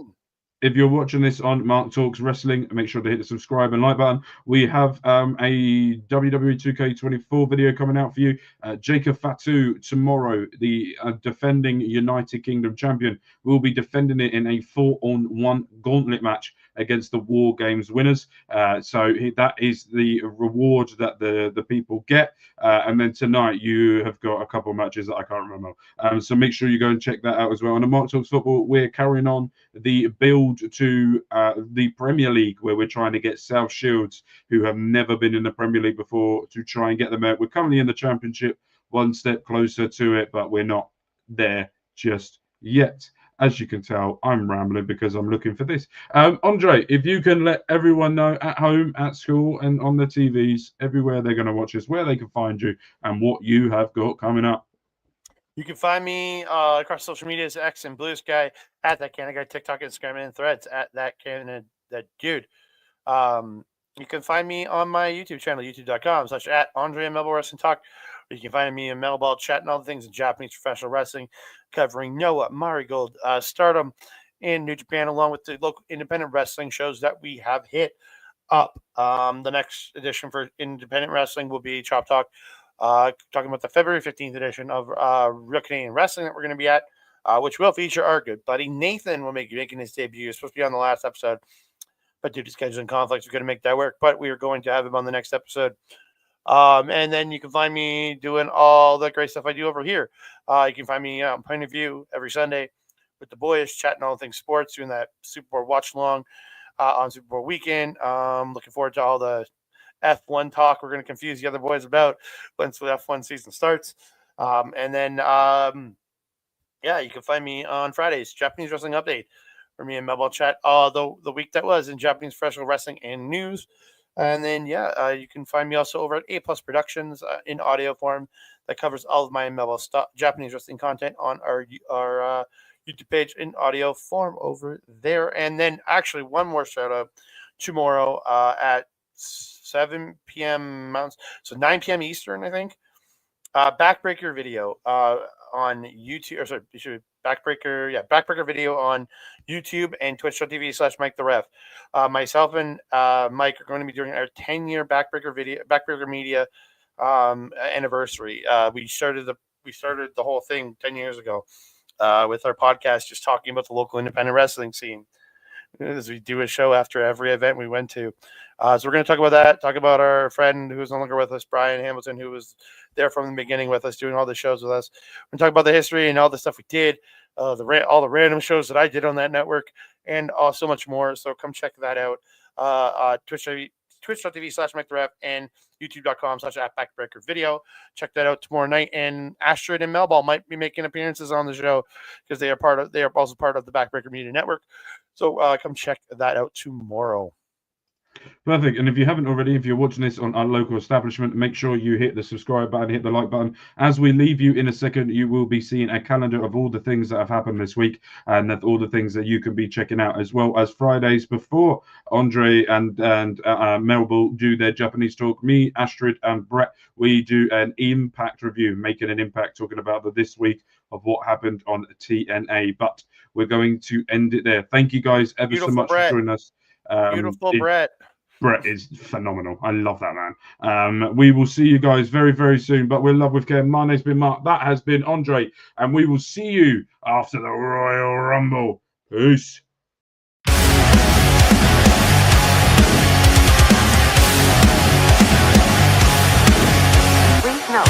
If you're watching this on Mark Talks Wrestling, make sure to hit the subscribe and like button. We have a WWE 2K24 video coming out for you. Jacob Fatu tomorrow, the defending United Kingdom champion, will be defending it in a 4-on-1 gauntlet match against the War Games winners. So that is the reward that the people get. And then tonight you have got a couple of matches that I can't remember. So make sure you go and check that out as well. On the Mark Talks Football, we're carrying on the build to the Premier League, where we're trying to get South Shields, who have never been in the Premier League before, to try and get them out. We're currently in the Championship, one step closer to it, but we're not there just yet. As you can tell, I'm rambling because I'm looking for this. Andre, if you can let everyone know at home, at school, and on the TVs, everywhere they're going to watch us, where they can find you and what you have got coming up. You can find me across social medias, X and Blue Sky, at That Canada Guy, TikTok, Instagram, and Threads, at That Canada That Dude. You can find me on my YouTube channel, youtube.com/ at Andre and Melbourne Wrestling Talk. Or you can find me in Melbourne chatting all the things in Japanese professional wrestling, covering Noah, Marigold, Stardom, and New Japan, along with the local independent wrestling shows that we have hit up. The next edition for independent wrestling will be Chop Talk. Talking about the February 15th edition of Real Canadian Wrestling that we're going to be at, which will feature our good buddy Nathan will making his debut. He was supposed to be on the last episode, but due to scheduling conflicts, we're going to make that work. But we are going to have him on the next episode. And then you can find me doing all the great stuff I do over here. You can find me on Point of View every Sunday with the boys, chatting all things sports, doing that Super Bowl watch along on Super Bowl weekend. Looking forward to all the F1 talk we're going to confuse the other boys about once the F1 season starts. And then, you can find me on Fridays, Japanese Wrestling Update, for me and Melbourne chat the week that was in Japanese professional wrestling and news. And then, you can find me also over at A Plus Productions in audio form that covers all of my Melbourne Japanese wrestling content on our YouTube page in audio form over there. And then, actually, one more shout out tomorrow at 7 p.m. Mountain, so 9 p.m. Eastern, I think. Backbreaker video on YouTube, or sorry, backbreaker video on YouTube and twitch.tv/Mike the Ref. Myself and Mike are going to be doing our 10-year Backbreaker Media anniversary. We started the whole thing 10 years ago with our podcast, just talking about the local independent wrestling scene, as we do a show after every event we went to. So we're going to talk about that, talk about our friend who's no longer with us, Brian Hamilton, who was there from the beginning with us, doing all the shows with us. We're going to talk about the history and all the stuff we did, all the random shows that I did on that network, and so much more. So come check that out. Twitch.tv/Mike the Ref and youtube.com/@backbreakervideo. Check that out tomorrow night. And Astrid and Melball might be making appearances on the show because they are also part of the Backbreaker Media Network. So come check that out tomorrow. Perfect. And if you haven't already, if you're watching this on our local establishment, make sure you hit the subscribe button, hit the like button. As we leave you in a second, you will be seeing a calendar of all the things that have happened this week and all the things that you can be checking out, as well as Fridays before Andre and Melville do their Japanese talk. Me, Astrid, and Brett, we do an Impact review, making an impact, talking about this week of what happened on TNA. But we're going to end it there. Thank you guys ever so much for joining us. Beautiful Brett. Brett is phenomenal. I love that man. We will see you guys very, very soon. But we're Love with Care. My name's been Mark. That has been Andre. And we will see you after the Royal Rumble. Peace. Please note.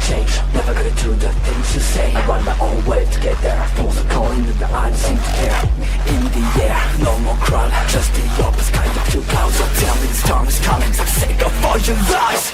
Change, never gonna do the things you say. I run my own way to get there. Phones are calling and I don't seem to care. In the air, no more crowd, just the opposite kind of few clouds. So tell me the storm is coming, so sick of all your lies.